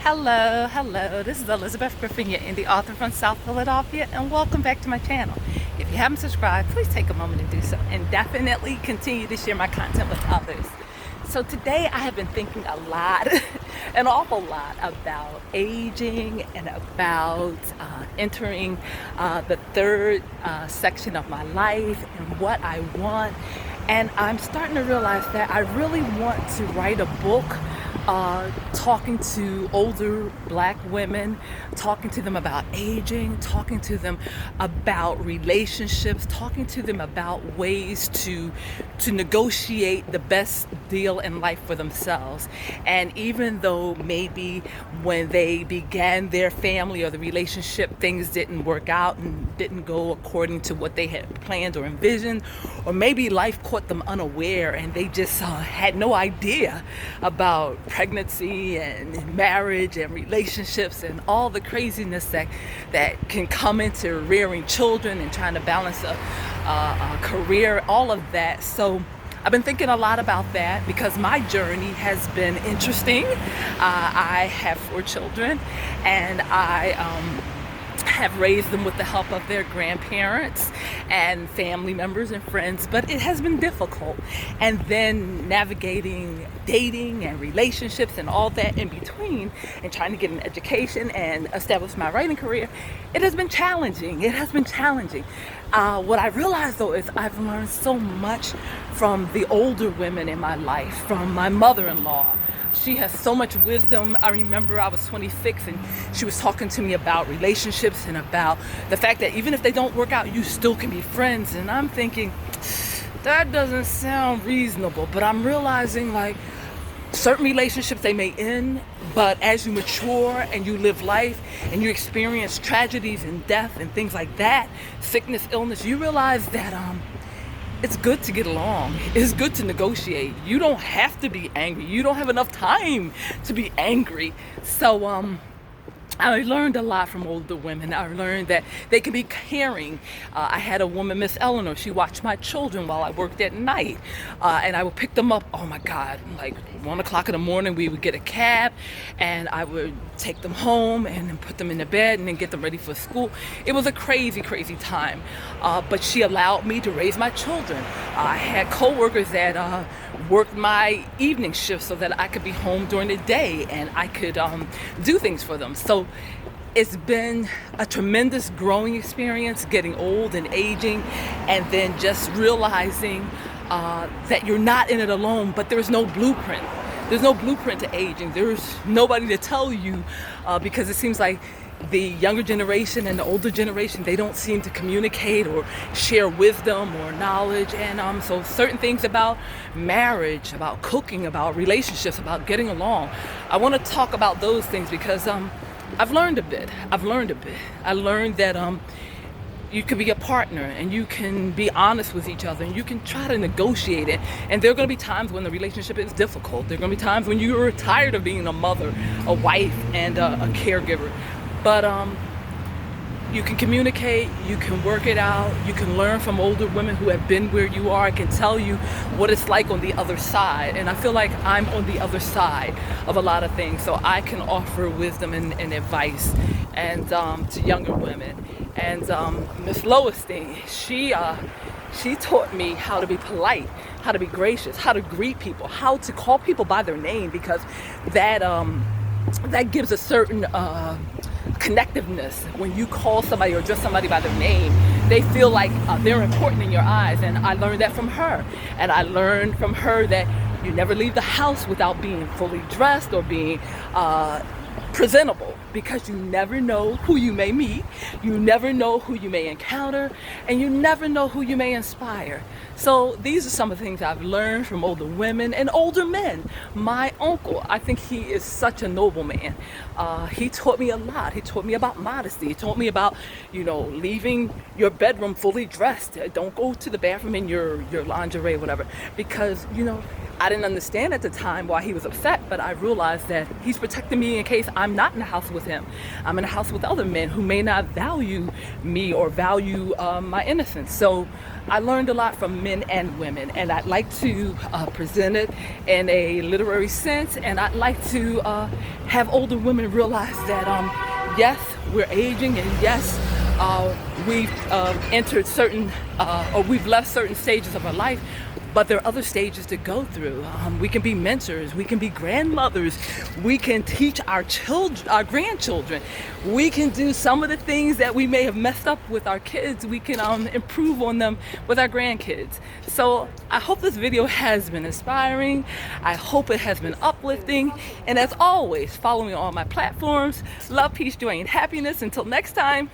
Hello, hello. This is Elizabeth Griffin, your indie author from South Philadelphia, and welcome back to my channel. If you haven't subscribed, please take a moment to do so, and definitely continue to share my content with others. So today I have been thinking a lot, an awful lot about aging and about entering the third section of my life and what I want. And I'm starting to realize that I really want to write a book talking to older Black women, talking to them about aging, talking to them about relationships, talking to them about ways to negotiate the best deal in life for themselves. And even though maybe when they began their family or the relationship, things didn't work out and didn't go according to what they had planned or envisioned, or maybe life caught them unaware and they just had no idea about pregnancy and marriage and relationships and all the craziness that can come into rearing children and trying to balance a career, all of that. So I've been thinking a lot about that because my journey has been interesting. I have 4 children, and I have raised them with the help of their grandparents and family members and friends, but it has been difficult. And then navigating dating and relationships and all that in between, and trying to get an education and establish my writing career, it has been challenging. It has been challenging. What I realized though is I've learned so much from the older women in my life, from my mother-in-law. She has so much wisdom. I remember I was 26 and she was talking to me about relationships and about the fact that even if they don't work out, you still can be friends. And I'm thinking, that doesn't sound reasonable, but I'm realizing like certain relationships, they may end, but as you mature and you live life and you experience tragedies and death and things like that, sickness, illness, you realize that it's good to get along. It's good to negotiate. You don't have to be angry. You don't have enough time to be angry. So I learned a lot from older women. I learned that they can be caring. I had a woman, Miss Eleanor, she watched my children while I worked at night. And I would pick them up, oh my God, like 1 o'clock in the morning, we would get a cab and I would take them home and then put them in the bed and then get them ready for school. It was a crazy, crazy time. But she allowed me to raise my children. I had coworkers that worked my evening shift so that I could be home during the day and I could do things for them. So it's been a tremendous growing experience, getting old and aging, and then just realizing that you're not in it alone, but there's no blueprint. There's no blueprint to aging. There's nobody to tell you because it seems like the younger generation and the older generation, they don't seem to communicate or share wisdom or knowledge. And so certain things about marriage, about cooking, about relationships, about getting along, I want to talk about those things because I've learned a bit. I learned that you can be a partner and you can be honest with each other and you can try to negotiate it. And there are going to be times when the relationship is difficult. There are going to be times when you're tired of being a mother, a wife, and a caregiver. But you can communicate, you can work it out, you can learn from older women who have been where you are. I can tell you what it's like on the other side. And I feel like I'm on the other side of a lot of things. So I can offer wisdom and advice and to younger women. And Miss Lowenstein, she taught me how to be polite, how to be gracious, how to greet people, how to call people by their name, because that gives a certain connectiveness. When you call somebody or address somebody by their name, they feel like they're important in your eyes. And I learned that from her. And I learned from her that you never leave the house without being fully dressed or being presentable, because you never know who you may meet, you never know who you may encounter, and you never know who you may inspire. So these are some of the things I've learned from older women and older men. My uncle, I think he is such a noble man. He taught me a lot. He taught me about modesty. He taught me about, leaving your bedroom fully dressed. Don't go to the bathroom in your lingerie, whatever, because, I didn't understand at the time why he was upset, but I realized that he's protecting me in case I'm not in the house with him. I'm in a house with other men who may not value me or value my innocence. So I learned a lot from men and women, and I'd like to present it in a literary sense, and I'd like to have older women realize that yes, we're aging, and yes, we've entered certain, or we've left certain stages of our life, but there are other stages to go through. We can be mentors, we can be grandmothers, we can teach our children, our grandchildren. We can do some of the things that we may have messed up with our kids. We can improve on them with our grandkids. So I hope this video has been inspiring. I hope it has been uplifting. And as always, follow me on all my platforms. Love, peace, joy, and happiness. Until next time,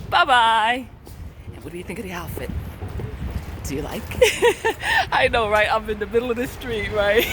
bye-bye. And what do you think of the outfit? Do you like? I know, right? I'm in the middle of the street, right?